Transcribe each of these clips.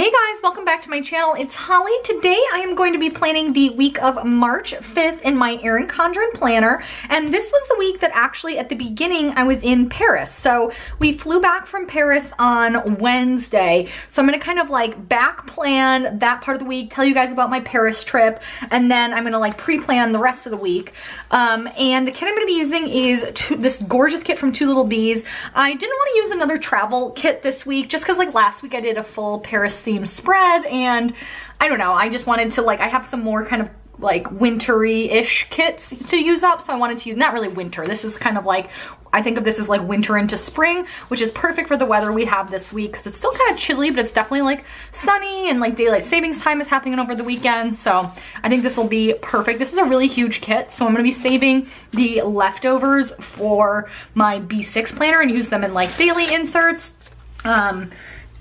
Hey guys, welcome back to my channel. It's Holly. Today I am going to be planning the week of March 5th in my Erin Condren planner. And this was the week that actually at the beginning I was in Paris. So we flew back from Paris on Wednesday. So I'm going to kind of like back plan that part of the week, tell you guys about my Paris trip, and then I'm going to like pre-plan the rest of the week. And the kit I'm going to be using is this gorgeous kit from Two Little Bees. I didn't want to use another travel kit this week just because like last week I did a full Paris themed spread, and I don't know, I just wanted to like, I have some more kind of like wintry-ish kits to use up, so I wanted to use, not really winter, this is kind of like, I think of this as like winter into spring, which is perfect for the weather we have this week because it's still kind of chilly, but it's definitely like sunny, and like daylight savings time is happening over the weekend, so I think this will be perfect. This is a really huge kit, so I'm going to be saving the leftovers for my B6 planner and use them in like daily inserts.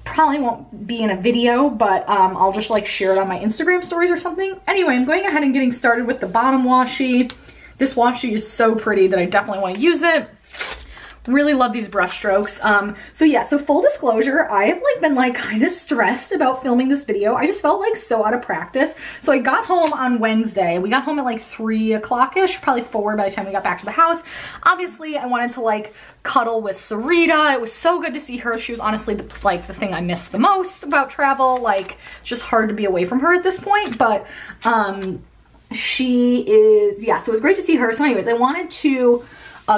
Probably won't be in a video, but I'll just like share it on my Instagram stories or something. Anyway, I'm going ahead and getting started with the bottom washi. This washi is so pretty that I definitely want to use it. Really love these brush strokes. So yeah, so full disclosure, I have like been like kind of stressed about filming this video. I just felt like so out of practice. So I got home on Wednesday. We got home at like 3 o'clock-ish, probably 4 by the time we got back to the house. Obviously, I wanted to like cuddle with Sarita. It was so good to see her. She was honestly the thing I missed the most about travel. Like, it's just hard to be away from her at this point, but she is, yeah, so it was great to see her. So anyways, I wanted to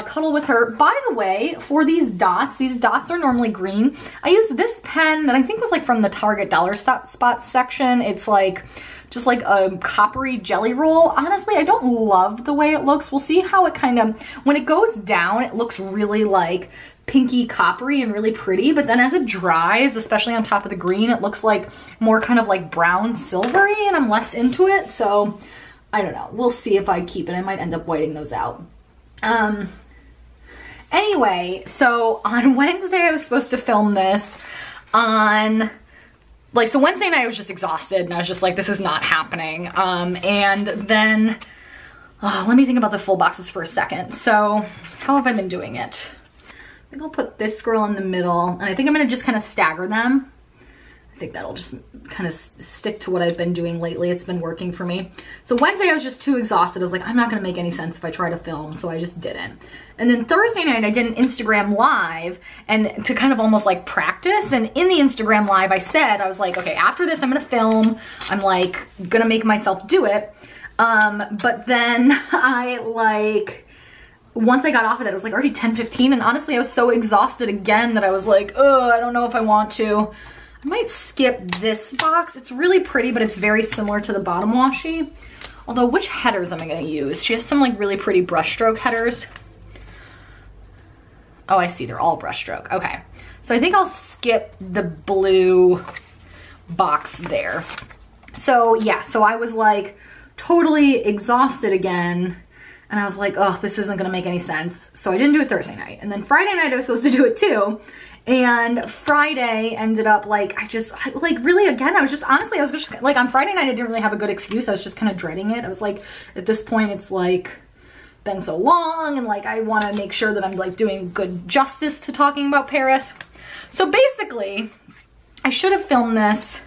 cuddle with her. By the way, for these dots are normally green. I used this pen that I think was like from the Target dollar spot section. It's like just like a coppery jelly roll. Honestly, I don't love the way it looks. We'll see how it kind of, when it goes down, it looks really like pinky coppery and really pretty, but then as it dries, especially on top of the green, it looks like more kind of like brown silvery, and I'm less into it. So I don't know. We'll see if I keep it. I might end up whiting those out. Anyway, so on Wednesday I was supposed to film this on, like, so Wednesday night I was just exhausted and I was just like, this is not happening. And then, let me think about the full boxes for a second. So how have I been doing it? I think I'll put this girl in the middle, and I think I'm gonna just kind of stagger them. I think that'll just kind of stick to what I've been doing lately. It's been working for me. So Wednesday I was just too exhausted. I was like, I'm not gonna make any sense if I try to film, so I just didn't. And then Thursday night I did an Instagram live, and to kind of almost like practice, and in the Instagram live I said, I was like, okay, after this I'm gonna film. I'm like gonna make myself do it. But then I like, once I got off of that, it was like already 10:15, and honestly I was so exhausted again that I was like, oh, I don't know if I want to. I might skip this box. It's really pretty, but it's very similar to the bottom washi. Although, which headers am I gonna use? She has some like really pretty brushstroke headers. Oh, I see, they're all brushstroke. Okay, so I think I'll skip the blue box there. So yeah, so I was like totally exhausted again, and I was like, oh, this isn't gonna make any sense. So I didn't do it Thursday night. And then Friday night I was supposed to do it too. And Friday ended up like, like really again, I was just like, on Friday night I didn't really have a good excuse. I was just kind of dreading it. I was like, at this point it's like been so long, and like I want to make sure that I'm like doing good justice to talking about Paris. So basically I should have filmed this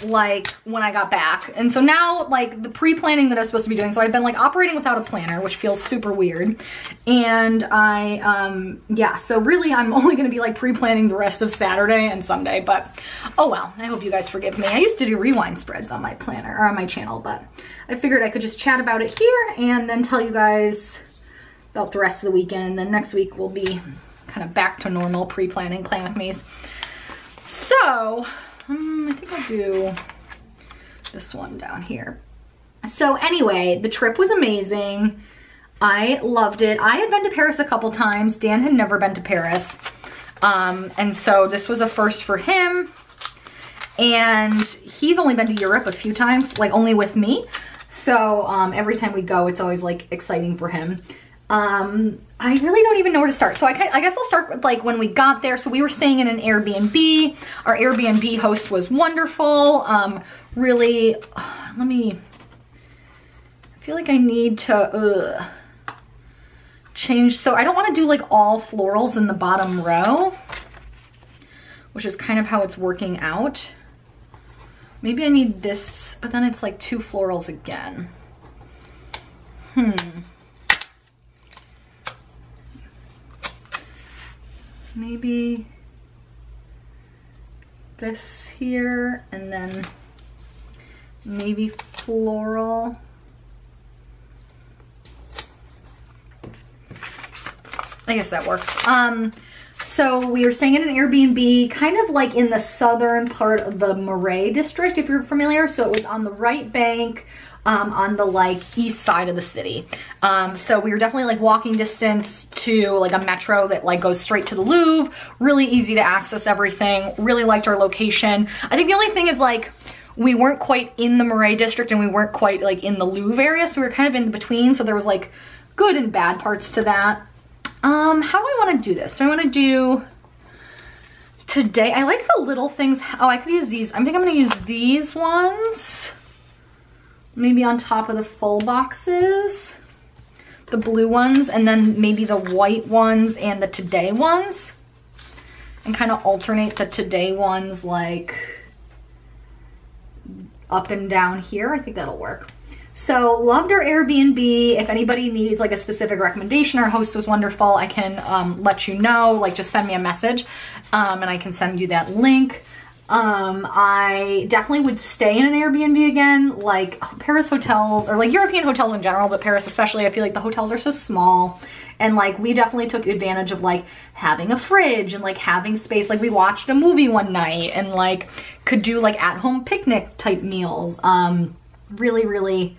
like when I got back, and so now like the pre-planning that I was supposed to be doing, so I've been like operating without a planner, which feels super weird, and I yeah, so really I'm only gonna be like pre-planning the rest of Saturday and Sunday, but oh well, I hope you guys forgive me. I used to do rewind spreads on my planner, or on my channel, but I figured I could just chat about it here and then tell you guys about the rest of the weekend, and then next week we'll be kind of back to normal pre-planning, Plan With Me's. So I think I'll do this one down here. So anyway, the trip was amazing. I loved it. I had been to Paris a couple times. Dan had never been to Paris. And so this was a first for him. And he's only been to Europe a few times, like only with me. So every time we go, it's always like exciting for him. I really don't even know where to start. So I guess I'll start with like when we got there. So we were staying in an Airbnb. Our Airbnb host was wonderful. Really, I feel like I need to change. So I don't want to do like all florals in the bottom row, which is kind of how it's working out. Maybe I need this, but then it's like 2 florals again. Maybe this here, and then maybe floral. I guess that works. So we were staying in an Airbnb, kind of like in the southern part of the Marais district, if you're familiar. So it was on the right bank, on the like east side of the city. So we were definitely like walking distance to like a metro that like goes straight to the Louvre. Really easy to access everything. Really liked our location. I think the only thing is like, we weren't quite in the Marais district and we weren't quite like in the Louvre area. So we were kind of in between. So there was like good and bad parts to that. How do I want to do this? Do I want to do today? I like the little things. Oh, I could use these. I think I'm going to use these ones. Maybe on top of the full boxes. The blue ones, and then maybe the white ones and the today ones. And kind of alternate the today ones like up and down here. I think that'll work. So loved our Airbnb. If anybody needs like a specific recommendation, our host was wonderful. I can let you know, like just send me a message and I can send you that link. I definitely would stay in an Airbnb again, like Paris hotels or like European hotels in general, but Paris especially. I feel like the hotels are so small and like we definitely took advantage of like having a fridge and like having space. Like we watched a movie one night and like could do like at-home picnic type meals. Really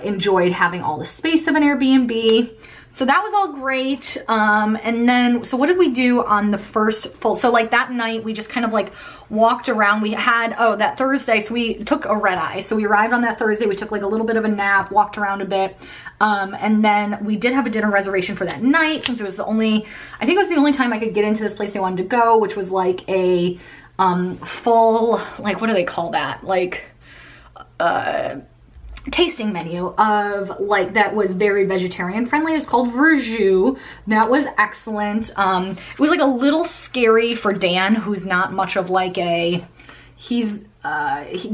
enjoyed having all the space of an Airbnb. So that was all great. And then, so what did we do on the first full, so like that night we just kind of like walked around. We had, oh, that Thursday, so we took a red eye. So we arrived on that Thursday, we took like a little bit of a nap, walked around a bit. And then we did have a dinner reservation for that night since it was the only, I think it was the only time I could get into this place I wanted to go, which was like a full, like, what do they call that? Like, tasting menu of like that was very vegetarian friendly. It's called Verjus. That was excellent. It was like a little scary for Dan, who's not much of like a,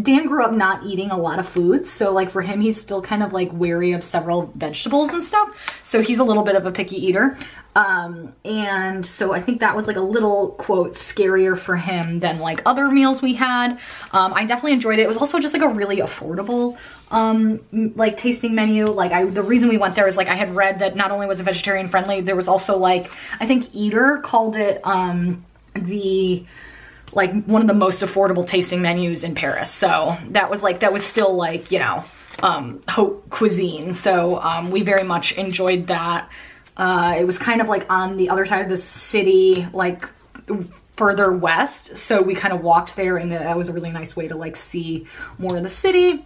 Dan grew up not eating a lot of food, so like for him he's still kind of like wary of several vegetables and stuff, so he's a little bit of a picky eater. And so I think that was like a little, quote, scarier for him than like other meals we had. I definitely enjoyed it. It was also just like a really affordable like tasting menu. Like the reason we went there is like I had read that not only was it vegetarian friendly, there was also like, I think Eater called it like one of the most affordable tasting menus in Paris. So that was still like, you know, haute cuisine. So we very much enjoyed that. It was kind of like on the other side of the city, like further west. So we kind of walked there and that was a really nice way to like see more of the city.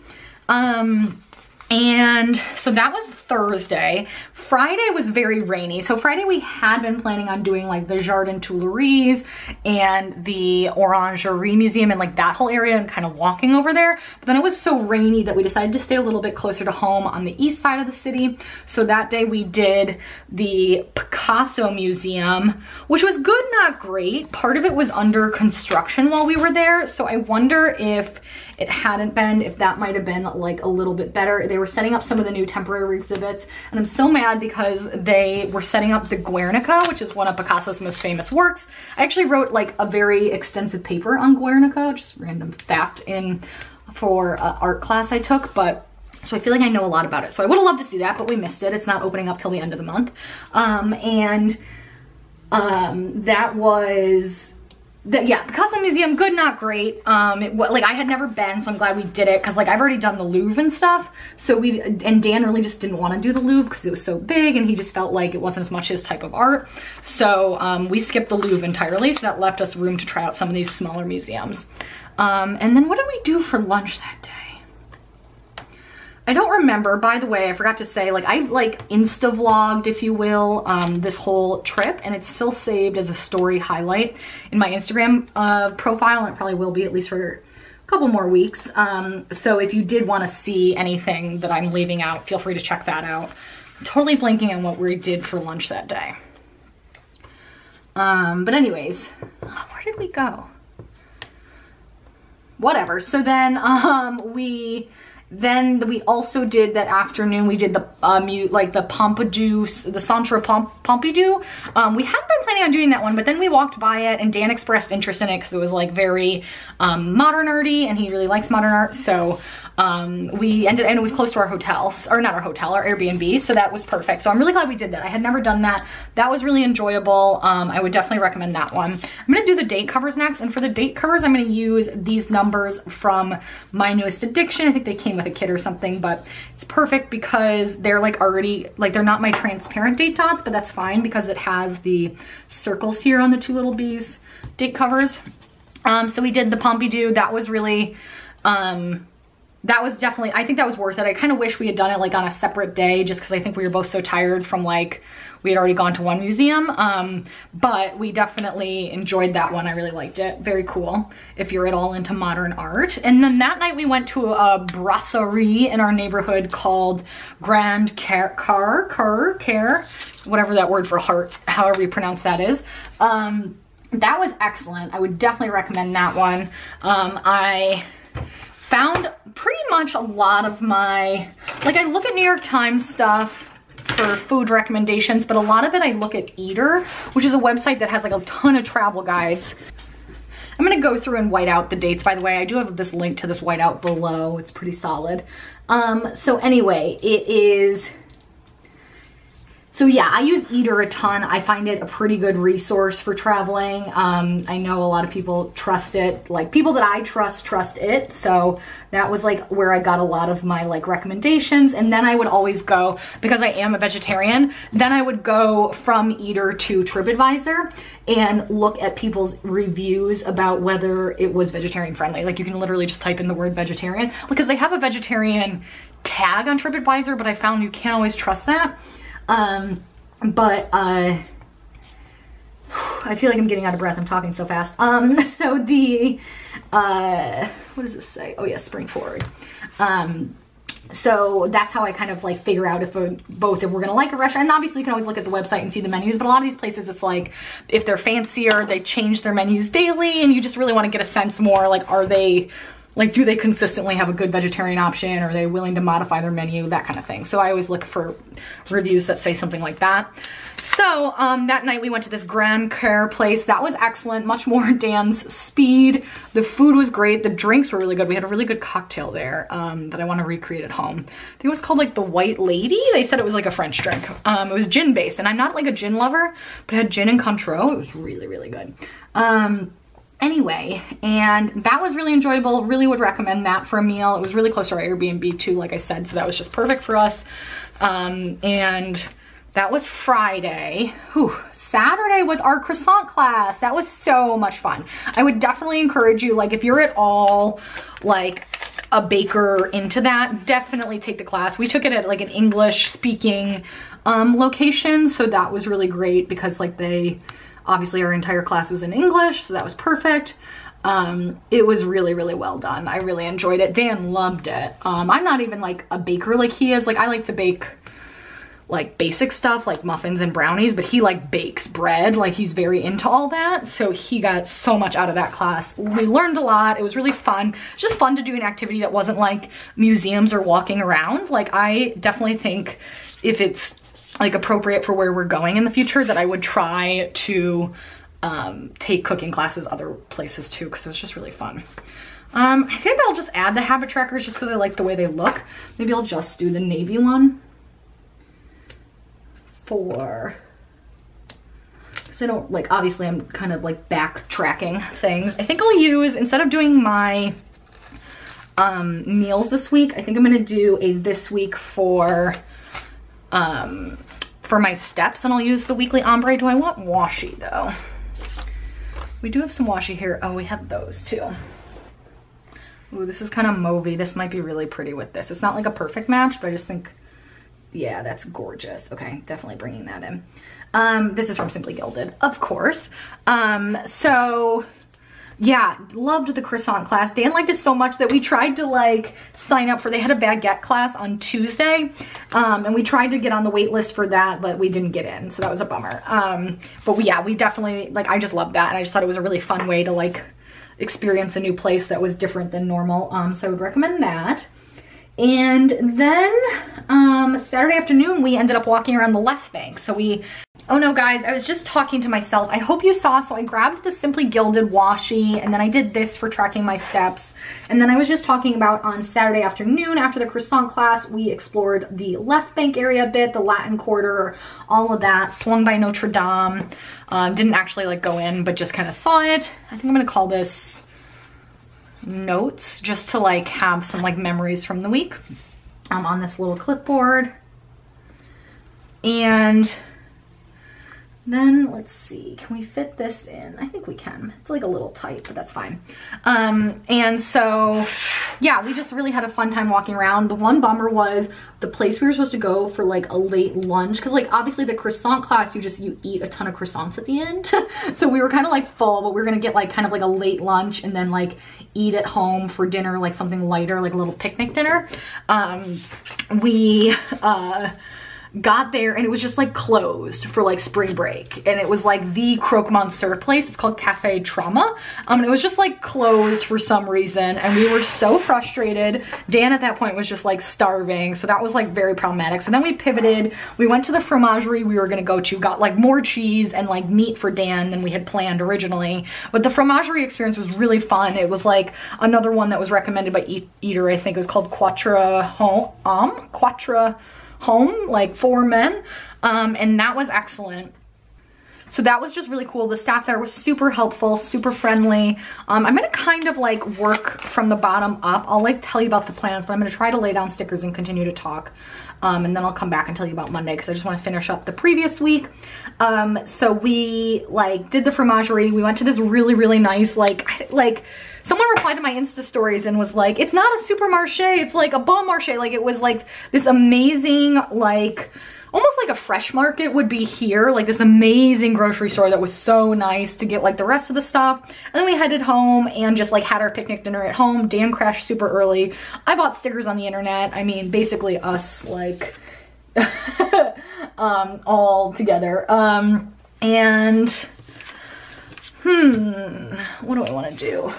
And so that was Thursday. Friday was very rainy. So Friday we had been planning on doing like the Jardin Tuileries and the Orangerie Museum and like that whole area and kind of walking over there. But then it was so rainy that we decided to stay a little bit closer to home on the east side of the city. So that day we did the Picasso Museum, which was good, not great. Part of it was under construction while we were there. So I wonder if it hadn't been, if that might have been like a little bit better. They were setting up some of the new temporary exhibits and I'm so mad because they were setting up the Guernica, which is one of Picasso's most famous works. I actually wrote like a very extensive paper on Guernica, just random fact for art class I took, but so I feel like I know a lot about it. So I would have loved to see that, but we missed it. It's not opening up till the end of the month. That was, yeah, Picasso Museum, good, not great. Like I had never been, so I'm glad we did it because like I've already done the Louvre and stuff. So and Dan really just didn't want to do the Louvre because it was so big and he just felt like it wasn't as much his type of art. So we skipped the Louvre entirely, so that left us room to try out some of these smaller museums. And then what did we do for lunch that day? I don't remember. By the way, I forgot to say, like I like Insta vlogged, if you will, this whole trip, and it's still saved as a story highlight in my Instagram profile, and it probably will be at least for a couple more weeks. So if you did want to see anything that I'm leaving out, feel free to check that out. I'm totally blanking on what we did for lunch that day. But anyways, where did we go? whatever. So then we also did that afternoon, we did the like the Pompidou, the Centre Pompidou. We hadn't been planning on doing that one, but then we walked by it and Dan expressed interest in it because it was like very modern arty, and he really likes modern art. So we ended, and it was close to our hotels, or not our hotel, our Airbnb, so that was perfect. So I'm really glad we did that. I had never done that. That was really enjoyable. I would definitely recommend that one. I'm gonna do the date covers next, and for the date covers, I'm gonna use these numbers from My Newest Addiction. I think they came with a kit or something, but it's perfect because they're like already, like they're not my transparent date dots, but that's fine because it has the circles here on the two little bees date covers. So we did the Pompidou. That was really, that was definitely, I think that was worth it. I kind of wish we had done it like on a separate day just because I think we were both so tired from like, we had already gone to one museum, but we definitely enjoyed that one. I really liked it. Very cool if you're at all into modern art. And then that night we went to a brasserie in our neighborhood called Grand Care, whatever that word for heart, however you pronounce that is. That was excellent. I would definitely recommend that one. I found pretty much a lot of my, like I look at New York Times stuff for food recommendations, but a lot of it I look at Eater, which is a website that has like a ton of travel guides. I'm gonna go through and white out the dates, by the way. I do have this link to this whiteout below. It's pretty solid. So anyway, it is, so yeah, I use Eater a ton. I find it a pretty good resource for traveling. I know a lot of people trust it, like people that I trust it. So that was like where I got a lot of my like recommendations. And then I would always go, because I am a vegetarian, then I would go from Eater to TripAdvisor and look at people's reviews about whether it was vegetarian friendly. Like you can literally just type in the word vegetarian, because they have a vegetarian tag on TripAdvisor, but I found you can't always trust that. I feel like I'm getting out of breath. I'm talking so fast. So the, what does this say? Oh yeah, spring forward. So that's how I kind of like figure out if we're gonna like a restaurant. And obviously you can always look at the website and see the menus, but a lot of these places it's like, if they're fancier, they change their menus daily and you just really want to get a sense more, like, are they, like, do they consistently have a good vegetarian option? Or are they willing to modify their menu? That kind of thing. So I always look for reviews that say something like that. So that night we went to this Grand Care place. That was excellent, much more Dan's speed. The food was great. The drinks were really good. We had a really good cocktail there that I want to recreate at home. I think it was called like the White Lady. They said it was like a French drink. It was gin based, and I'm not like a gin lover, but it had gin and Cointreau. It was really, really good. Anyway, and that was really enjoyable. Really would recommend that for a meal. It was really close to our Airbnb too, like I said, so that was just perfect for us. And that was Friday. Whew. Saturday was our croissant class. That was so much fun. I would definitely encourage you, like if you're at all like a baker into that, definitely take the class. We took it at like an English speaking location, so that was really great because like obviously our entire class was in English, so that was perfect. It was really, really well done. I really enjoyed it. Dan loved it. I'm not even like a baker like he is. Like I like to bake like basic stuff like muffins and brownies, but he like bakes bread. Like he's very into all that. So he got so much out of that class. We learned a lot. It was really fun. Just fun to do an activity that wasn't like museums or walking around. Like I definitely think if it's like appropriate for where we're going in the future, that I would try to take cooking classes other places too, because it was just really fun. I think I'll just add the habit trackers just because I like the way they look. Maybe I'll just do the navy one because I don't like, obviously I'm kind of like backtracking things. I think I'll use, instead of doing my meals this week, I think I'm gonna do a this week for my steps, and I'll use the weekly ombre. Do I want washi though? We do have some washi here. Oh, we have those too. Ooh, this is kind of mauvey. This might be really pretty with this. It's not like a perfect match, but I just think, yeah, that's gorgeous. Okay, definitely bringing that in. This is from Simply Gilded, of course. So yeah, loved the croissant class. Dan liked it so much that we tried to like sign up for, they had a baguette class on Tuesday, and we tried to get on the wait list for that, but we didn't get in, so that was a bummer. But yeah, we definitely, like, I just loved that, and I just thought it was a really fun way to like experience a new place that was different than normal. So I would recommend that. And then Saturday afternoon, we ended up walking around the left bank. So oh no guys, I was just talking to myself. I hope you saw, so I grabbed the Simply Gilded washi, and then I did this for tracking my steps. And then I was just talking about on Saturday afternoon after the croissant class, we explored the left bank area a bit, the Latin Quarter, all of that, swung by Notre Dame. Didn't actually like go in, but just kind of saw it. I think I'm gonna call this notes, just to like have some like memories from the week on this little clipboard. And then let's see, can we fit this in? I think we can. It's like a little tight, but that's fine. And so yeah, we just really had a fun time walking around. The one bummer was the place we were supposed to go for like a late lunch, because like obviously the croissant class, you eat a ton of croissants at the end. So we were kind of like full, but we were gonna get like kind of like a late lunch and then like eat at home for dinner, like something lighter, like a little picnic dinner. We got there and it was just like closed for like spring break, and it was like the croque monsieur place. It's called Cafe Trauma, and it was just like closed for some reason, and we were so frustrated. Dan at that point was just like starving, so that was like very problematic. So then we pivoted, we went to the fromagerie we were gonna go to, got like more cheese and like meat for Dan than we had planned originally. But the fromagerie experience was really fun. It was like another one that was recommended by Eater. I think it was called Quatre Home, like 4 men, and that was excellent. So that was just really cool. The staff there was super helpful, super friendly. I'm gonna kind of like work from the bottom up. I'll like tell you about the plans, but I'm gonna try to lay down stickers and continue to talk. And then I'll come back and tell you about Monday, because I just want to finish up the previous week. So we like did the fromagerie. We went to this really, really nice, like someone replied to my Insta stories and was like, it's not a supermarché, it's like a bon marché. Like it was like this amazing, like almost like a fresh market would be here, like this amazing grocery store that was so nice to get like the rest of the stuff. And then we headed home and just like had our picnic dinner at home. Dan crashed super early. I bought stickers on the internet. I mean, basically us like all together. And what do I want to do?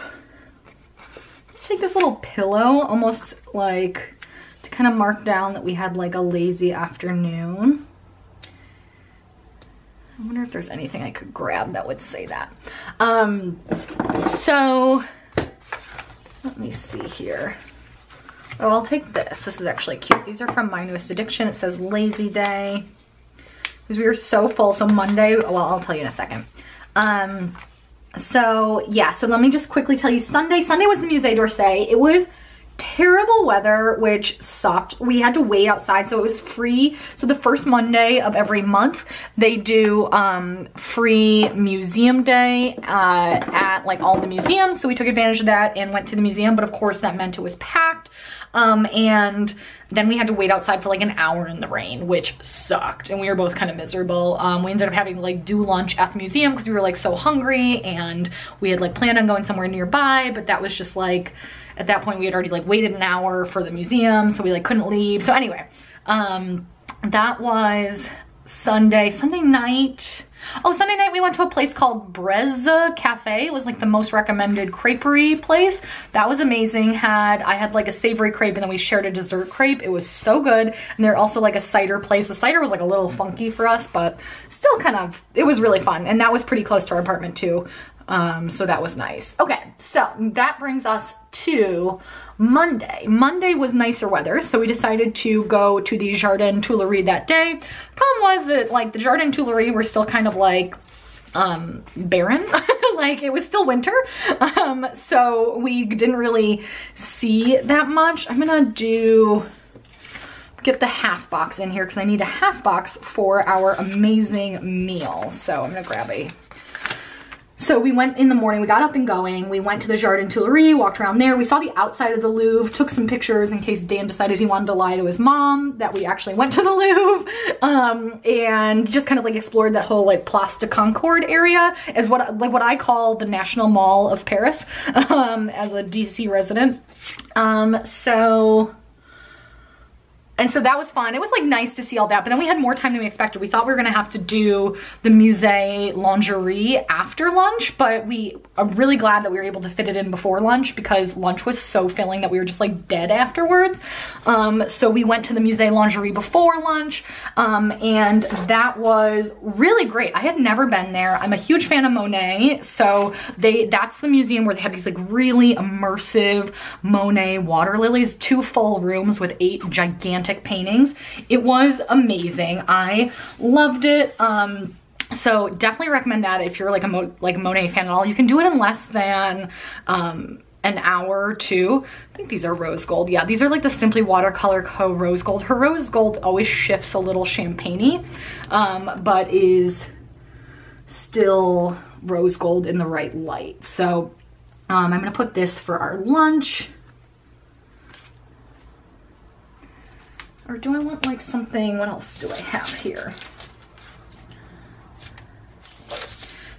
Take this little pillow, almost like to kind of mark down that we had like a lazy afternoon. I wonder if there's anything I could grab that would say that. So let me see here. Oh, I'll take this. This is actually cute. These are from My Newest Addiction. It says lazy day, because we were so full. So Monday, well, I'll tell you in a second. So yeah, so let me just quickly tell you Sunday was the Musée d'Orsay. It was terrible weather, which sucked. We had to wait outside, so it was free. So the first Monday of every month, they do free museum day at like all the museums. So we took advantage of that and went to the museum, but of course that meant it was packed. And then we had to wait outside for like an hour in the rain, which sucked. And we were both kind of miserable. We ended up having to like do lunch at the museum because we were like so hungry, and we had like planned on going somewhere nearby, but that was just like, at that point we had already like waited an hour for the museum, so we like couldn't leave. So anyway, that was Sunday night. Oh, Sunday night we went to a place called Brezza Cafe. It was like the most recommended creperie place. That was amazing. I had like a savory crepe, and then we shared a dessert crepe. It was so good. And they're also like a cider place. The cider was like a little funky for us, but still kind of, it was really fun. And that was pretty close to our apartment too. So that was nice. Okay, so that brings us to Monday. Monday was nicer weather, so we decided to go to the Jardin Tuileries that day. Problem was that like the Jardin Tuileries were still kind of like barren. Like it was still winter. So we didn't really see that much. I'm gonna get the half box in here because I need a half box for our amazing meal. So I'm gonna grab So we went in the morning, we got up and going, we went to the Jardin Tuileries, walked around there, we saw the outside of the Louvre, took some pictures in case Dan decided he wanted to lie to his mom that we actually went to the Louvre, and just kind of like explored that whole like Place de Concorde area, as what I call the National Mall of Paris, as a DC resident. So, what else did we do? Oh, we went to the Louvre, we went to the Jardin Tuileries, we walked around there, we saw the outside of the Louvre, took some pictures in case Dan decided he wanted to lie to his mom that we actually went to the Louvre, and just kind of like explored that whole like Place de Concorde area, as what I call the National Mall of Paris, so And so that was fun. It was like nice to see all that, but then we had more time than we expected. We thought we were gonna have to do the Musée lingerie after lunch, but we are really glad that we were able to fit it in before lunch because lunch was so filling that we were just like dead afterwards. So we went to the Musée lingerie before lunch, and that was really great. I had never been there. I'm a huge fan of Monet, so that's the museum where they have these like really immersive Monet water lilies, 2 full rooms with 8 gigantic paintings. It was amazing. I loved it. So definitely recommend that if you're like a Monet fan at all. You can do it in less than an hour or 2. I think these are rose gold. Yeah, these are like the Simply Watercolor Co. rose gold. Her rose gold always shifts a little champagne-y, but is still rose gold in the right light. So I'm gonna put this for our lunch. Or do I want like something, what else do I have here? I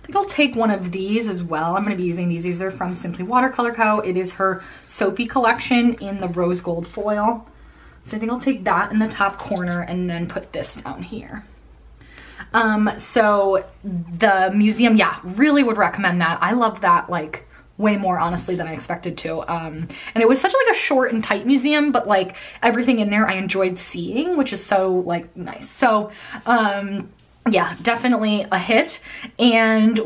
think I'll take one of these as well. I'm gonna be using these. These are from Simply Watercolor Co. It is her Soapy collection in the rose gold foil. So I think I'll take that in the top corner and then put this down here. So the museum, yeah, really would recommend that. I love that like way more honestly than I expected to. And it was such like a short and tight museum, but like everything in there I enjoyed seeing, which is so like nice. So yeah, definitely a hit. And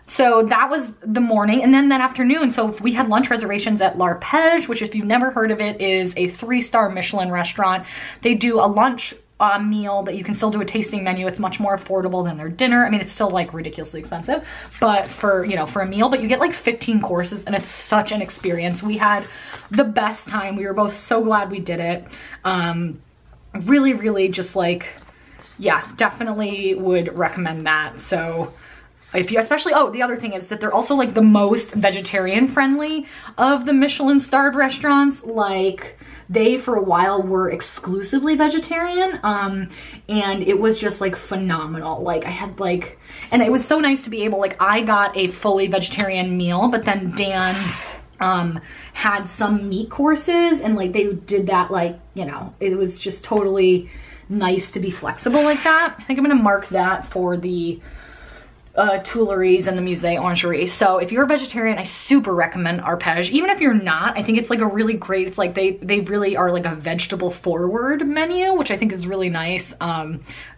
so that was the morning, and then that afternoon, so we had lunch reservations at L'Arpège, which if you've never heard of it is a 3-star Michelin restaurant. They do a lunch meal that you can still do a tasting menu. It's much more affordable than their dinner. I mean, it's still like ridiculously expensive, but for, you know, for a meal, but you get like 15 courses and it's such an experience. We had the best time. We were both so glad we did it. Really, really just like, yeah, definitely would recommend that. So if you, especially, oh, the other thing is that they're also like the most vegetarian friendly of the Michelin starred restaurants. Like they, for a while, were exclusively vegetarian. And it was just like phenomenal. Like I had like, and it was so nice to be able, like I got a fully vegetarian meal, but then Dan had some meat courses and like they did that, like, you know, it was just totally nice to be flexible like that. I think I'm gonna mark that for the Tuileries and the Musée Lingerie. So if you're a vegetarian, I super recommend Arpège. Even if you're not, I think it's like a really great, it's like they really are like a vegetable forward menu, which I think is really nice.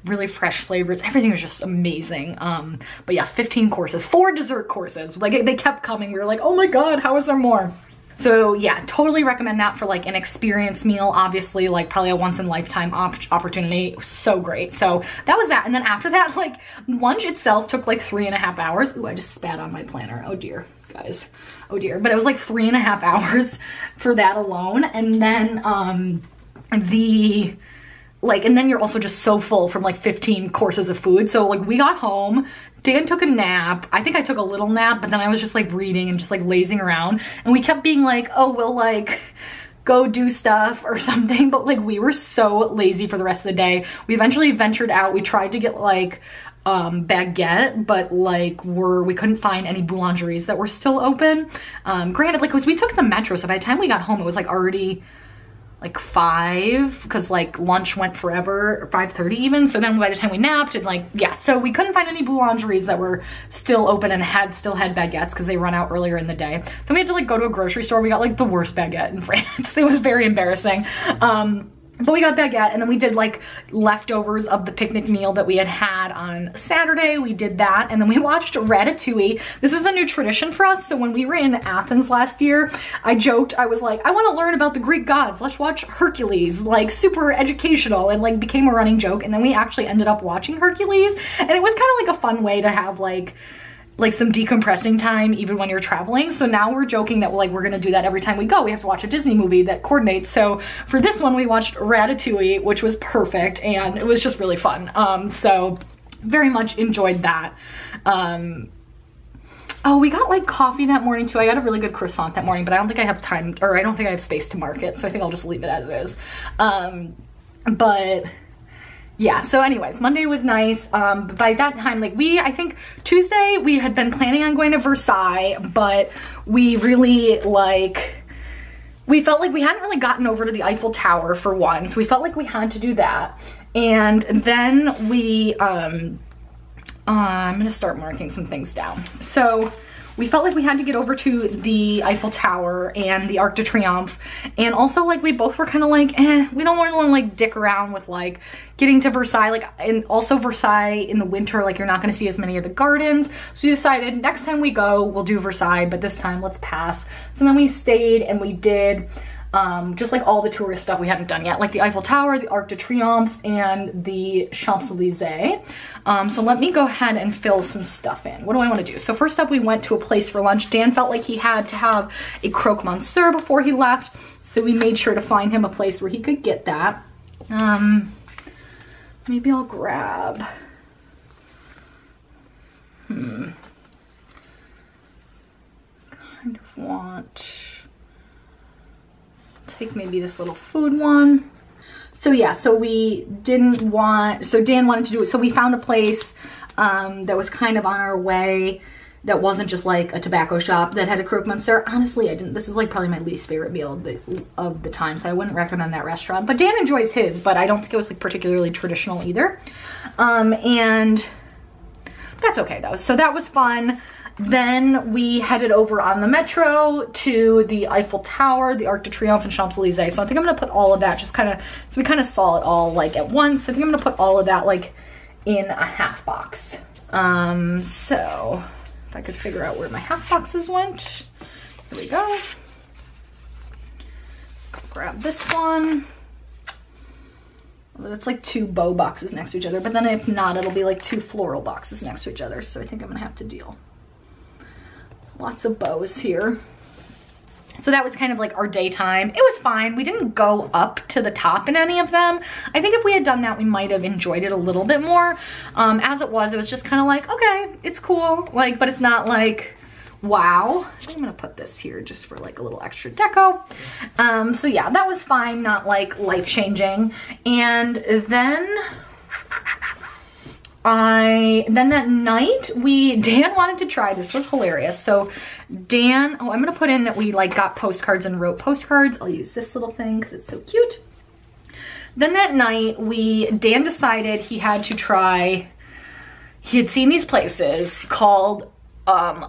Really fresh flavors. Everything was just amazing. But yeah, 15 courses, 4 dessert courses. Like they kept coming. We were like, oh my God, how is there more? So yeah, totally recommend that for like an experience meal. Obviously, like probably a once in a lifetime opportunity. It was so great. So that was that. And then after that, like lunch itself took like 3.5 hours. Ooh, I just spat on my planner. Oh dear, guys. Oh dear. But it was like 3.5 hours for that alone. And then and then you're also just so full from like 15 courses of food. So like we got home, Dan took a nap. I think I took a little nap, but then I was just like reading and just like lazing around. And we kept being like, oh, we'll like go do stuff or something. But like we were so lazy for the rest of the day. We eventually ventured out. We tried to get like baguette, but like we couldn't find any boulangeries that were still open. Granted, like, cause we took the metro. So by the time we got home, it was like already like 5, because like lunch went forever, or 5:30 even. So then by the time we napped and like, yeah, so we couldn't find any boulangeries that were still open and still had baguettes because they run out earlier in the day. So we had to like go to a grocery store. We got like the worst baguette in France. It was very embarrassing. But we got baguette, and then we did like leftovers of the picnic meal that we had on Saturday. We did that, and then we watched Ratatouille. This is a new tradition for us. So when we were in Athens last year, I joked, I was like, I want to learn about the Greek gods. Let's watch Hercules, like super educational, and like became a running joke. And then we actually ended up watching Hercules, and it was kind of like a fun way to have like some decompressing time even when you're traveling. So now we're joking that we're gonna do that every time we go. We have to watch a Disney movie that coordinates. So for this one, we watched Ratatouille, which was perfect, and it was just really fun. So very much enjoyed that. Oh, we got like coffee that morning too. I got a really good croissant that morning, but I don't think I have time, or I don't think I have space to mark it. So I think I'll just leave it as is. But yeah, so anyways, Monday was nice. By that time, like I think Tuesday, we had been planning on going to Versailles, but we really we felt like we hadn't really gotten over to the Eiffel Tower for one, so we felt like we had to do that. And then we, I'm gonna start marking some things down. So we felt like we had to get over to the Eiffel Tower and the Arc de Triomphe, and also like we both were kind of like, we don't want to like dick around with like getting to Versailles, like, and also Versailles in the winter, like you're not going to see as many of the gardens. So we decided next time we go, we'll do Versailles, but this time let's pass. So then we stayed and we did just like all the tourist stuff we hadn't done yet, like the Eiffel Tower, the Arc de Triomphe, and the Champs-Elysees. So let me go ahead and fill some stuff in. What do I want to do? So first up, we went to a place for lunch. Dan felt like he had to have a croque monsieur before he left, so we made sure to find him a place where he could get that. Maybe I'll grab, kind of want, take maybe this little food one. So yeah, so we didn't want, so Dan wanted to do it. So we found a place that was kind of on our way that wasn't just like a tobacco shop that had a croque monsieur. Honestly, this was like probably my least favorite meal of the time, so I wouldn't recommend that restaurant. But Dan enjoys his, but I don't think it was like particularly traditional either. And that's okay though. So that was fun. Then we headed over on the metro to the Eiffel Tower, the Arc de Triomphe, and Champs-Elysees. So I think I'm gonna put all of that just kind of, so we kind of saw it all like at once. So I think I'm gonna put all of that like in a half box. So if I could figure out where my half boxes went. Here we go. Grab this one. It's like two bow boxes next to each other, but then if not, it'll be like two floral boxes next to each other. So I think I'm gonna have to deal. Lots of bows here. So that was kind of like our daytime. It was fine. We didn't go up to the top in any of them. I think if we had done that, we might have enjoyed it a little bit more. As it was just kind of like, okay, it's cool. Like, but it's not like, wow. I'm gonna put this here just for like a little extra deco. So yeah, that was fine. Not like life-changing. And then that night Dan wanted to try, this was hilarious. So Dan, I'm gonna put in that we like got postcards and wrote postcards. I'll use this little thing because it's so cute. Then that night Dan decided he had to try, he had seen these places called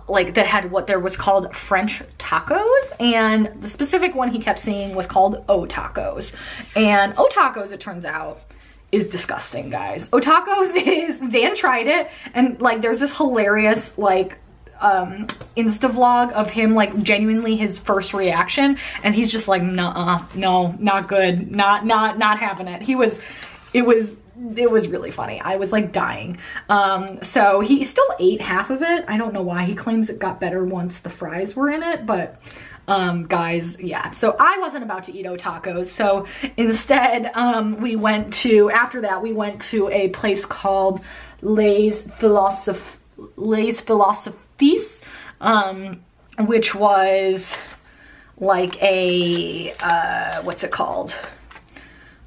like that had what there was called French tacos, and the specific one he kept seeing was called O Tacos. And O Tacos, it turns out, is disgusting, guys. O Tacos is, Dan tried it, and like there's this hilarious like Insta vlog of him like genuinely his first reaction, and he's just like, nuh-uh, no, not good, not having it. It was really funny. I was like dying. So he still ate half of it. I don't know why. He claims it got better once the fries were in it, but guys, yeah. So I wasn't about to eat O Tacos. So instead, we went to a place called Les Philosophies, which was like a, what's it called?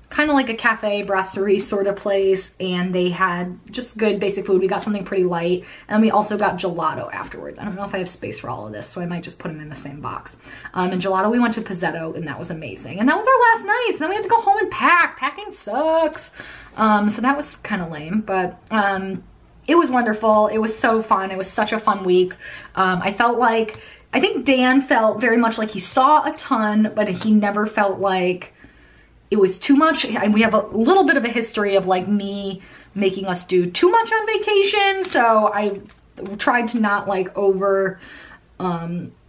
Kind of like a cafe brasserie sort of place, and they had just good basic food. We got something pretty light, and we also got gelato afterwards. I don't know if I have space for all of this, so I might just put them in the same box. And gelato, we went to Pizzetto, and that was amazing. And that was our last night, so then we had to go home and pack. Packing sucks. So that was kind of lame, but it was wonderful. It was so fun. It was such a fun week. I think Dan felt very much like he saw a ton, but he never felt like it was too much. And we have a little bit of a history of like me making us do too much on vacation. So I tried to not like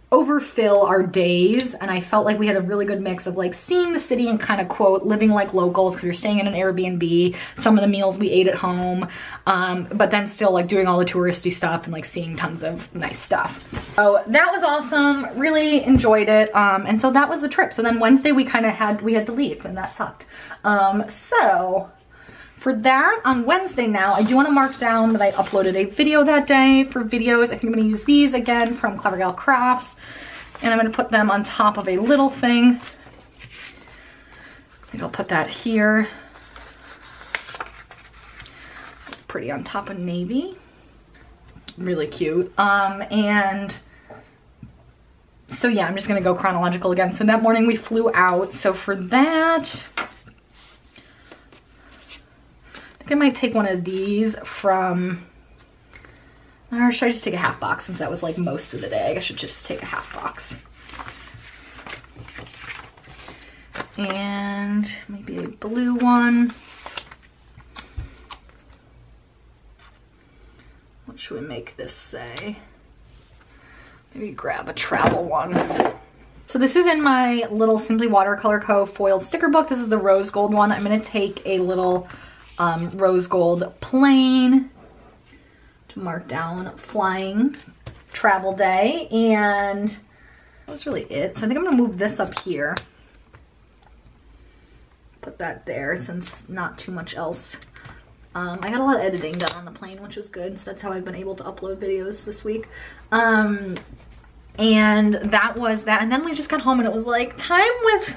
overfill our days, and I felt like we had a really good mix of like seeing the city and kind of quote living like locals because we were staying in an Airbnb, some of the meals we ate at home, but then still like doing all the touristy stuff and like seeing tons of nice stuff. So that was awesome. Really enjoyed it. And so that was the trip. So then Wednesday we had to leave, and that sucked. So for that, on Wednesday now, I do want to mark down that I uploaded a video that day. For videos, I think I'm going to use these again from Clever Gal Crafts, and I'm going to put them on top of a little thing. I think I'll put that here. Pretty on top of navy. Really cute. And So yeah, I'm just gonna go chronological again. So that morning we flew out. So for that, I think I might take one of these from, or should I just take a half box since that was like most of the day? I guess I should just take a half box. And maybe a blue one. What should we make this say? Maybe grab a travel one. So this is in my little Simply Watercolor Co. foiled sticker book. This is the rose gold one. I'm gonna take a little rose gold plain to mark down flying travel day. And that was really it. So I think I'm gonna move this up here. Put that there since not too much else. I got a lot of editing done on the plane, which was good. So that's how I've been able to upload videos this week. And that was that. And then we just got home and it was like time with,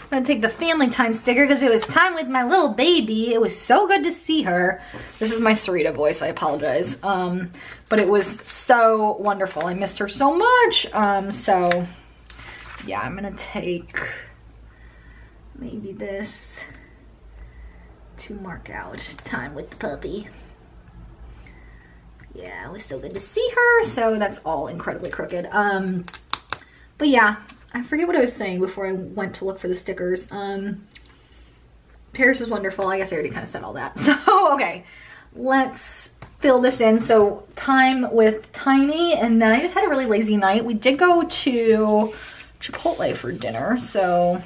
I'm gonna take the family time sticker because it was time with my little baby. It was so good to see her. This is my Sarita voice, I apologize. But it was so wonderful. I missed her so much. So yeah, I'm gonna take maybe this to mark out time with the puppy. Yeah, it was so good to see her. So that's all incredibly crooked. But yeah, I forget what I was saying before I went to look for the stickers. Paris was wonderful. I guess I already kind of said all that. So, okay, let's fill this in. So time with Tiny, and then I just had a really lazy night. We did go to Chipotle for dinner, so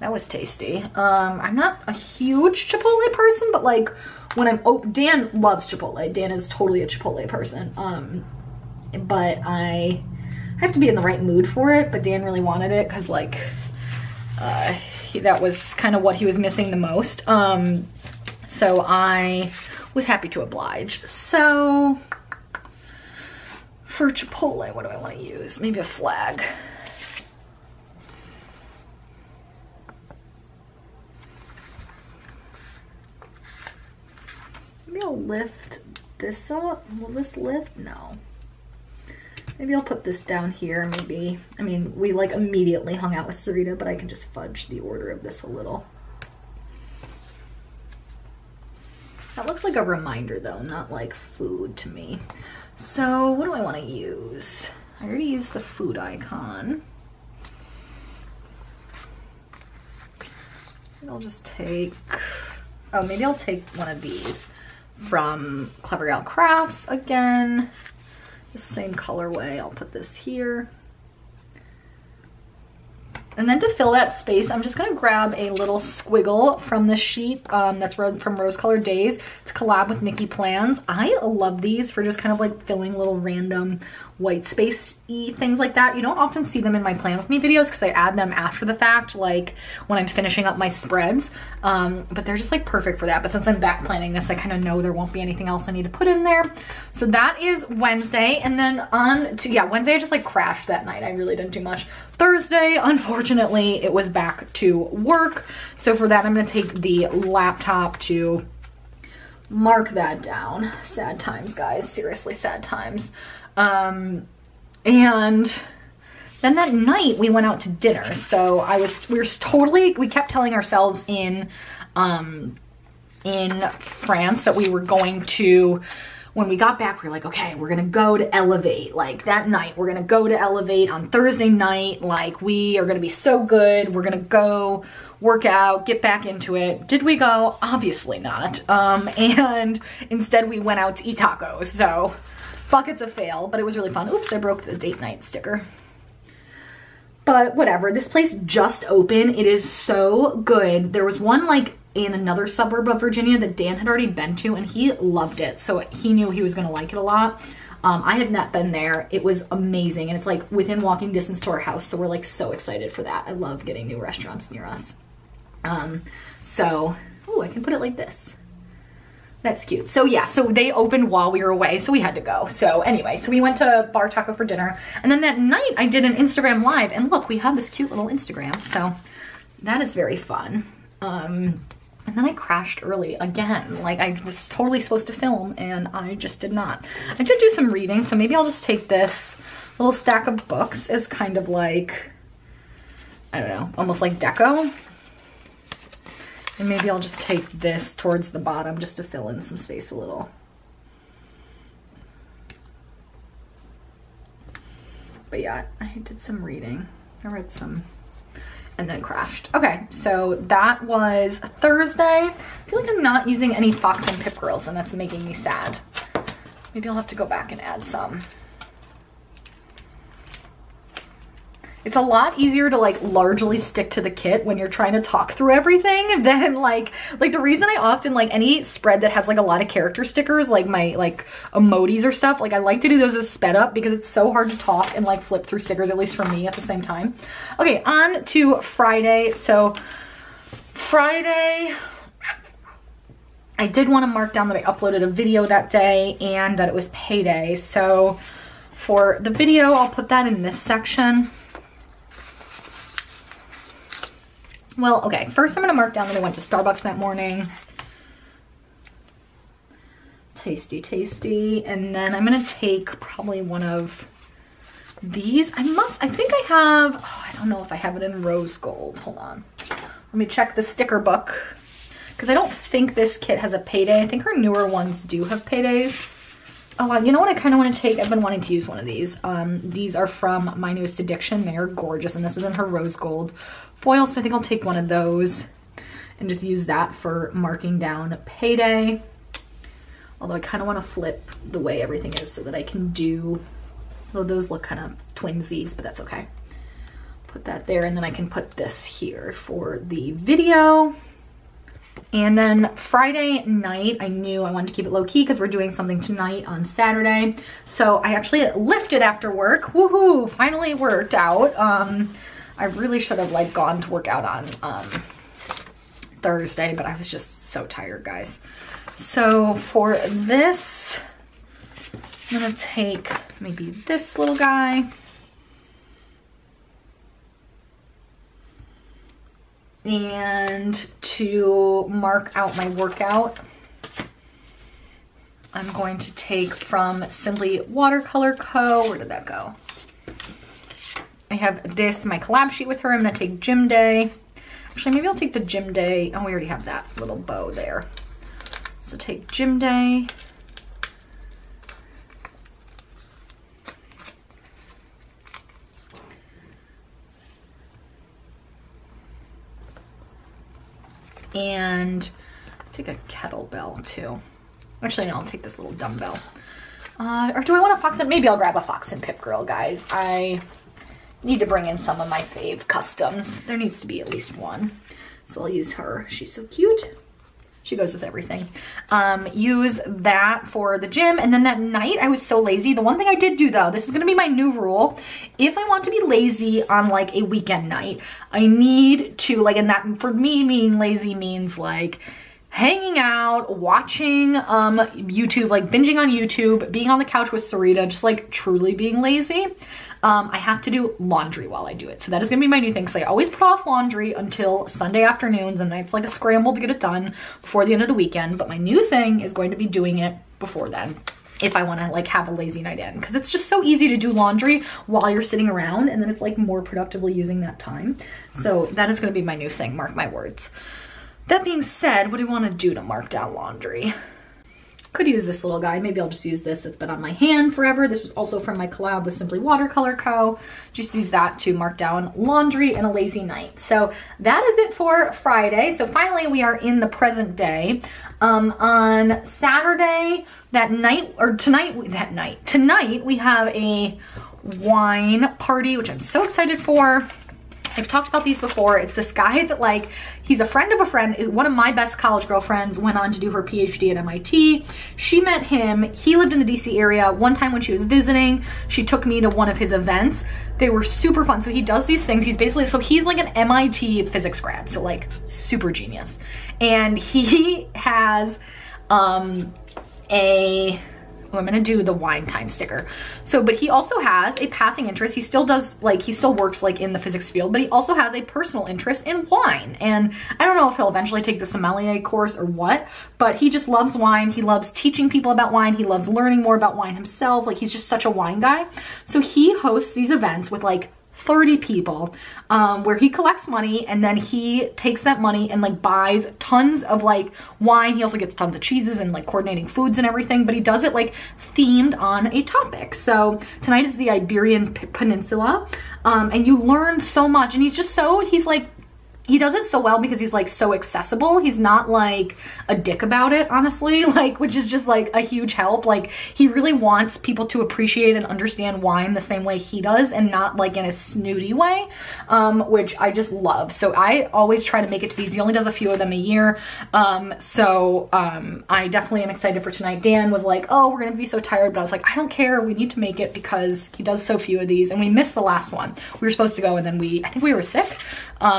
that was tasty. I'm not a huge Chipotle person, but like when I'm, oh, Dan loves Chipotle. Dan is totally a Chipotle person. But I have to be in the right mood for it, but Dan really wanted it because like, that was kind of what he was missing the most. So I was happy to oblige. So for Chipotle, what do I want to use? Maybe a flag. Maybe I'll lift this up. Will this lift? No. Maybe I'll put this down here. Maybe, I mean, we like immediately hung out with Sarita, but I can just fudge the order of this a little. That looks like a reminder though, not like food to me. So what do I want to use? I already used the food icon. I'll just take, oh, maybe I'll take one of these from Clever Gal Crafts again. The same colorway. I'll put this here. And then to fill that space, I'm just gonna grab a little squiggle from the sheet that's from Rose Colored Days to collab with Nikki Plans. I love these for just kind of like filling little random white space-y things like that. You don't often see them in my Plan With Me videos because I add them after the fact, like when I'm finishing up my spreads. But they're just like perfect for that. But since I'm back planning this, I kind of know there won't be anything else I need to put in there. So that is Wednesday. And then on to, yeah, Wednesday I just like crashed that night. I really didn't do much. Thursday, unfortunately, it was back to work. So for that, I'm gonna take the laptop to mark that down. Sad times, guys, seriously sad times. And then that night we went out to dinner. So we kept telling ourselves in France that we were going to, when we got back, we were like, okay, we're gonna go to Elevate. Like that night, we're gonna go to Elevate on Thursday night. Like we are gonna be so good. We're gonna go work out, get back into it. Did we go? Obviously not. And instead we went out to eat tacos. So buckets of fail, but it was really fun. Oops, I broke the date night sticker. But whatever, this place just opened. It is so good. There was one like in another suburb of Virginia that Dan had already been to and he loved it. So he knew he was gonna like it a lot. I had not been there. It was amazing. And it's like within walking distance to our house. So we're like so excited for that. I love getting new restaurants near us. Oh, I can put it like this. That's cute. So yeah, so they opened while we were away, so we had to go. So anyway, so we went to Bar Taco for dinner. And then that night I did an Instagram live and look, we have this cute little Instagram. So that is very fun. And then I crashed early again. Like I was totally supposed to film and I just did not. I did do some reading, so maybe I'll just take this little stack of books is kind of like, I don't know, almost like deco. And maybe I'll just take this towards the bottom just to fill in some space a little. But yeah, I did some reading. I read some and then crashed. Okay, so that was Thursday. I feel like I'm not using any Fox and Pip Girls, and that's making me sad. Maybe I'll have to go back and add some. It's a lot easier to like largely stick to the kit when you're trying to talk through everything than like the reason I often like any spread that has like a lot of character stickers, like my like emojis or stuff, like I like to do those as sped up because it's so hard to talk and like flip through stickers, at least for me, at the same time. Okay, on to Friday. So Friday, I did want to mark down that I uploaded a video that day and that it was payday. So for the video, I'll put that in this section. Well, okay, first I'm gonna mark down that I went to Starbucks that morning. Tasty, tasty. And then I'm gonna take probably one of these. I think I have, oh, I don't know if I have it in rose gold. Hold on. Let me check the sticker book. Because I don't think this kit has a payday. I think her newer ones do have paydays. Oh, you know what I kind of want to take? I've been wanting to use one of these. These are from My Newest Addiction. They are gorgeous, and this is in her rose gold foil, so I think I'll take one of those and just use that for marking down payday. Although I kind of want to flip the way everything is so that I can do, well, those look kind of twinsies, but that's okay. Put that there, and then I can put this here for the video. And then Friday night, I knew I wanted to keep it low key because we're doing something tonight on Saturday. So I actually lifted after work. Woohoo! Finally worked out. I really should have like gone to work out on Thursday, but I was just so tired, guys. So for this, I'm gonna take maybe this little guy. And to mark out my workout, I'm going to take from Simply Watercolor Co. Where did that go? I have this, my collab sheet with her. I'm gonna take Gym Day. Actually, maybe I'll take the Gym Day. Oh, we already have that little bow there. So take Gym Day. And take a kettlebell too. Actually, no, I'll take this little dumbbell. Or do I want a Fox and, maybe I'll grab a Fox and Pip Girl, guys. I need to bring in some of my fave customs. There needs to be at least one. So I'll use her. She's so cute. She goes with everything. Use that for the gym. And then that night, I was so lazy. The one thing I did do though, this is gonna be my new rule. If I want to be lazy on like a weekend night, I need to like, and that for me, being lazy means like hanging out, watching YouTube, like binging on YouTube, being on the couch with Sarita, just like truly being lazy. I have to do laundry while I do it. So that is gonna be my new thing. So I always put off laundry until Sunday afternoons, and it's like a scramble to get it done before the end of the weekend. But my new thing is going to be doing it before then, if I wanna like have a lazy night in. Cause it's just so easy to do laundry while you're sitting around, and then it's like more productively using that time. So that is gonna be my new thing, mark my words. That being said, what do you wanna do to mark down laundry? Could use this little guy. Maybe I'll just use this that's been on my hand forever. This was also from my collab with Simply Watercolor Co. Just use that to mark down laundry and a lazy night. So that is it for Friday. So finally we are in the present day. On Saturday, tonight we have a wine party, which I'm so excited for. I've talked about these before. It's this guy that like, he's a friend of a friend. One of my best college girlfriends went on to do her PhD at MIT. She met him. He lived in the DC area. One time when she was visiting, she took me to one of his events. They were super fun. So he does these things. He's basically, so he's like an MIT physics grad. So like super genius. And he has who I'm gonna do the wine time sticker. So, but he also has a passing interest. He still does, like, he still works like in the physics field, but he also has a personal interest in wine. And I don't know if he'll eventually take the sommelier course or what, but he just loves wine. He loves teaching people about wine. He loves learning more about wine himself. Like, he's just such a wine guy. So he hosts these events with like 30 people where he collects money, and then he takes that money and like buys tons of like wine. He also gets tons of cheeses and like coordinating foods and everything, but he does it like themed on a topic. So tonight is the Iberian Peninsula, and you learn so much, and he's just so, he's like, he does it so well because he's like so accessible. He's not like a dick about it, honestly, like, which is just like a huge help. Like, he really wants people to appreciate and understand wine the same way he does, and not like in a snooty way, which I just love. So I always try to make it to these. He only does a few of them a year. I definitely am excited for tonight. Dan was like, oh, we're gonna be so tired, but I was like, I don't care. We need to make it because he does so few of these, and we missed the last one. We were supposed to go, and then I think we were sick.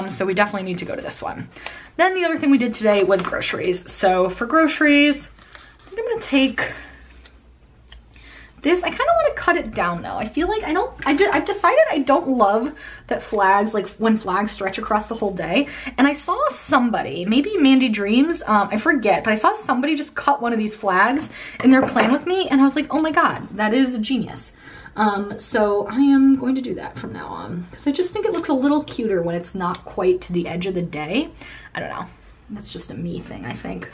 So we definitely need to go to this one. Then the other thing we did today was groceries. So for groceries, I think I'm gonna take this. I kind of want to cut it down though. I feel like I've decided I don't love that flags, like when flags stretch across the whole day. And I saw somebody, maybe Mandy Dreams, I forget, but I saw somebody just cut one of these flags in their plan with me, and I was like, oh my God, that is genius. So I am going to do that from now on, because I just think it looks a little cuter when it's not quite to the edge of the day. I don't know. That's just a me thing, I think.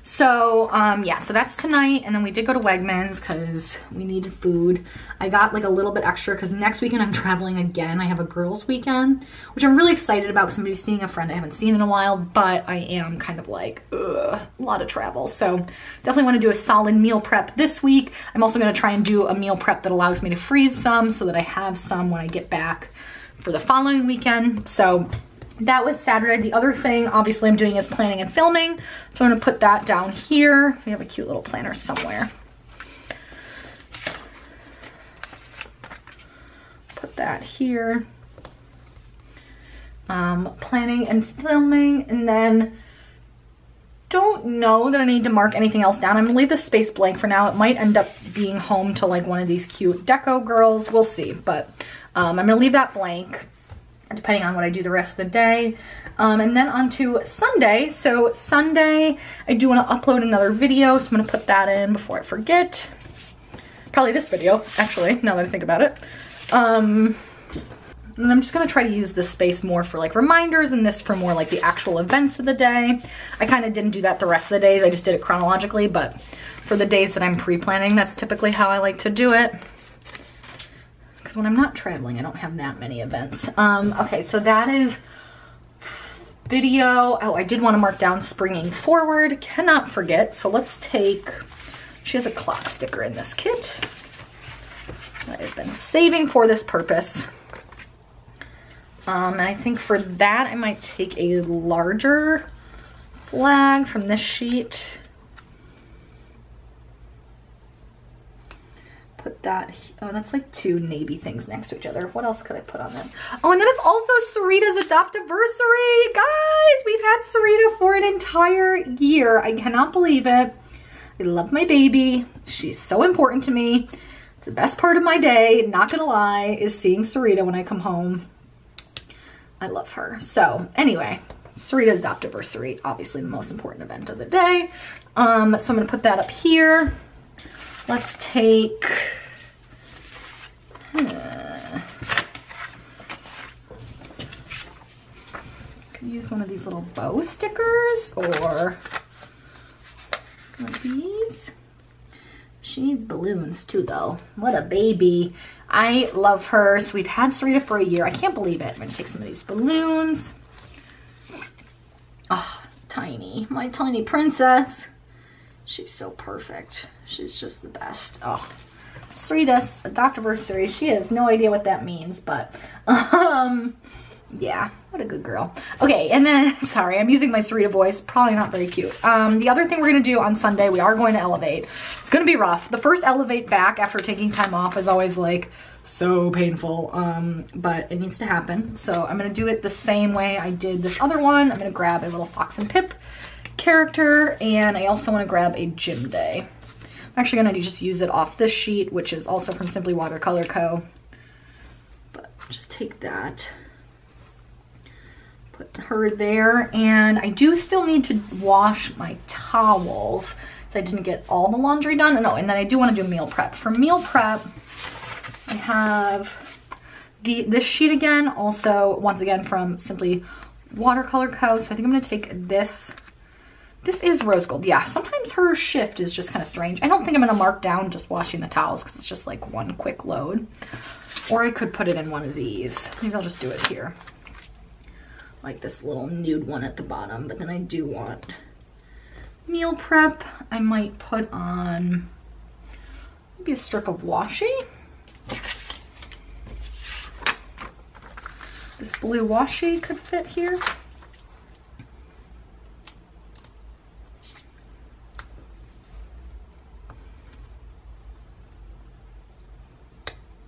So, yeah, so that's tonight. And then we did go to Wegmans because we needed food. I got like a little bit extra because next weekend I'm traveling again. I have a girls' weekend, which I'm really excited about because I'm going to be seeing a friend I haven't seen in a while, but I am kind of like, ugh, a lot of travel. So definitely want to do a solid meal prep this week. I'm also going to try and do a meal prep that allows me to freeze some so that I have some when I get back for the following weekend. So that was Saturday. The other thing, obviously, I'm doing is planning and filming. So I'm going to put that down here. We have a cute little planner somewhere. Put that here. Planning and filming. And then don't know that I need to mark anything else down. I'm going to leave this space blank for now. It might end up being home to like one of these cute deco girls. We'll see. But I'm going to leave that blank, depending on what I do the rest of the day. And then on to Sunday. So Sunday, I do want to upload another video, so I'm going to put that in before I forget. Probably this video, actually, now that I think about it. And I'm just going to try to use this space more for like reminders, and this for more like the actual events of the day. I kind of didn't do that the rest of the days. I just did it chronologically, but for the days that I'm pre-planning, that's typically how I like to do it. Because when I'm not traveling, I don't have that many events. Okay, so that is video. Oh, I did want to mark down springing forward. Cannot forget. So let's take, she has a clock sticker in this kit that I've been saving for this purpose. And I think for that, I might take a larger flag from this sheet. Put that, oh, that's like two navy things next to each other. What else could I put on this? Oh, and then it's also Sarita's adoptiversary. Guys, we've had Sarita for an entire year. I cannot believe it. I love my baby. She's so important to me. It's the best part of my day, not gonna lie, is seeing Sarita when I come home. I love her. So anyway, Sarita's adoptiversary, obviously the most important event of the day. So I'm gonna put that up here. Let's take, could use one of these little bow stickers or one of these. She needs balloons too though. What a baby. I love her. So we've had Sarita for a year. I can't believe it. I'm gonna take some of these balloons. Oh, tiny, my tiny princess. She's so perfect. She's just the best. Oh, Sarita's adoptiversary. She has no idea what that means, but yeah, what a good girl. Okay, and then, sorry, I'm using my Sarita voice. Probably not very cute. The other thing we're gonna do on Sunday, we are going to elevate. It's gonna be rough. The first elevate back after taking time off is always like so painful, but it needs to happen. So I'm gonna do it the same way I did this other one. I'm gonna grab a little Fox and Pip character, and I also want to grab a gym day. I'm actually gonna just use it off this sheet, which is also from Simply Watercolor Co. But just take that, put her there, and I do still need to wash my towels. So I didn't get all the laundry done. No, and then I do want to do meal prep. For meal prep, I have this sheet again, also once again from Simply Watercolor Co. So I think I'm gonna take this. This is rose gold. Yeah, sometimes her shift is just kind of strange. I don't think I'm gonna mark down just washing the towels because it's just like one quick load. Or I could put it in one of these. Maybe I'll just do it here. Like this little nude one at the bottom, but then I do want meal prep. I might put on maybe a strip of washi. This blue washi could fit here.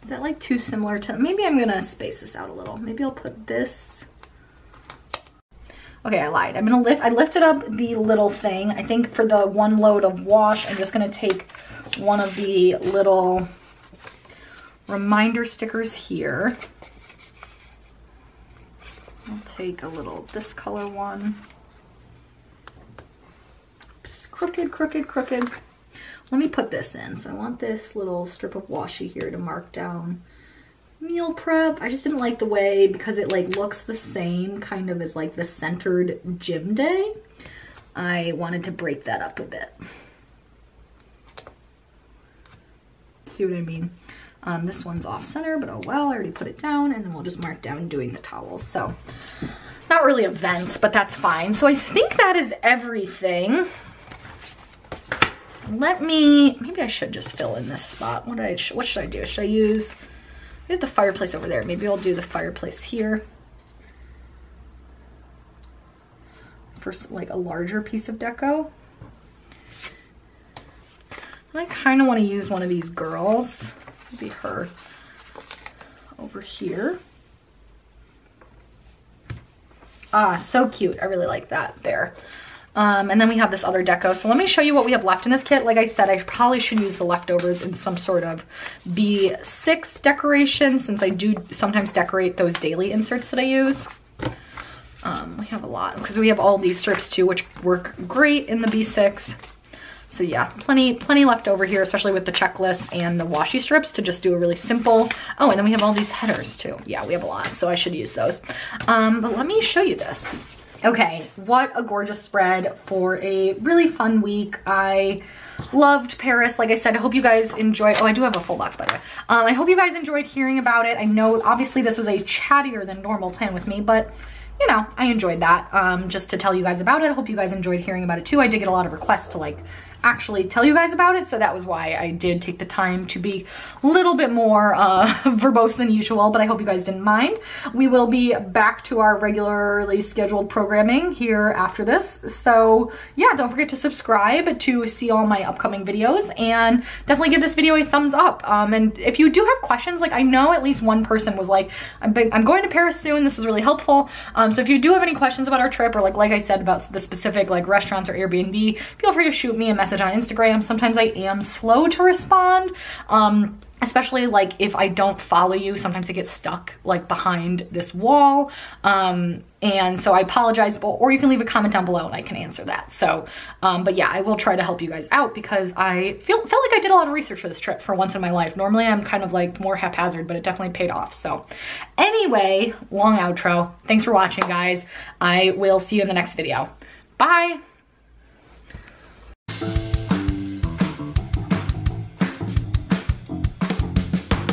Is that like too similar to, maybe I'm gonna space this out a little. Maybe I'll put this. Okay, I lied. I lifted up the little thing. I think for the one load of wash, I'm just gonna take one of the little reminder stickers here. I'll take a little, this color one. Oops, crooked, crooked, crooked. Let me put this in. So I want this little strip of washi here to mark down meal prep. I just didn't like the way, because it like looks the same kind of as like the centered gym day. I wanted to break that up a bit. See what I mean? This one's off center, but oh well, I already put it down, and then we'll just mark down doing the towels. So not really events, but that's fine. So I think that is everything. Maybe I should just fill in this spot. What should I do? Should I use, we have the fireplace over there. Maybe I'll do the fireplace here. For like a larger piece of deco. And I kind of want to use one of these girls. Maybe her over here. Ah, so cute. I really like that there. And then we have this other deco. So let me show you what we have left in this kit. Like I said, I probably should use the leftovers in some sort of B6 decoration, since I do sometimes decorate those daily inserts that I use. We have a lot, because we have all these strips too, which work great in the B6. So yeah, plenty left over here, especially with the checklist and the washi strips to just do a really simple. Oh, and then we have all these headers too. Yeah, we have a lot, so I should use those. But let me show you this. Okay, what a gorgeous spread for a really fun week. I loved Paris. Like I said, I hope you guys enjoyed. Oh, I do have a full box, by the way. I hope you guys enjoyed hearing about it. I know obviously this was a chattier than normal plan with me, but you know, I enjoyed that just to tell you guys about it. I hope you guys enjoyed hearing about it too. I did get a lot of requests to like actually tell you guys about it, so that was why I did take the time to be a little bit more verbose than usual, but I hope you guys didn't mind. We will be back to our regularly scheduled programming here after this, so yeah, don't forget to subscribe to see all my upcoming videos, and definitely give this video a thumbs up. And if you do have questions, like I know at least one person was like, I'm going to Paris soon, this was really helpful. So if you do have any questions about our trip, or like I said, about the specific like restaurants or Airbnb, feel free to shoot me a message on Instagram. Sometimes I am slow to respond, especially like if I don't follow you. Sometimes I get stuck like behind this wall, and so I apologize, or you can leave a comment down below and I can answer that. So but yeah, I will try to help you guys out, because I felt like I did a lot of research for this trip for once in my life. Normally I'm kind of like more haphazard, but it definitely paid off. So anyway, long outro. Thanks for watching, guys. I will see you in the next video. Bye.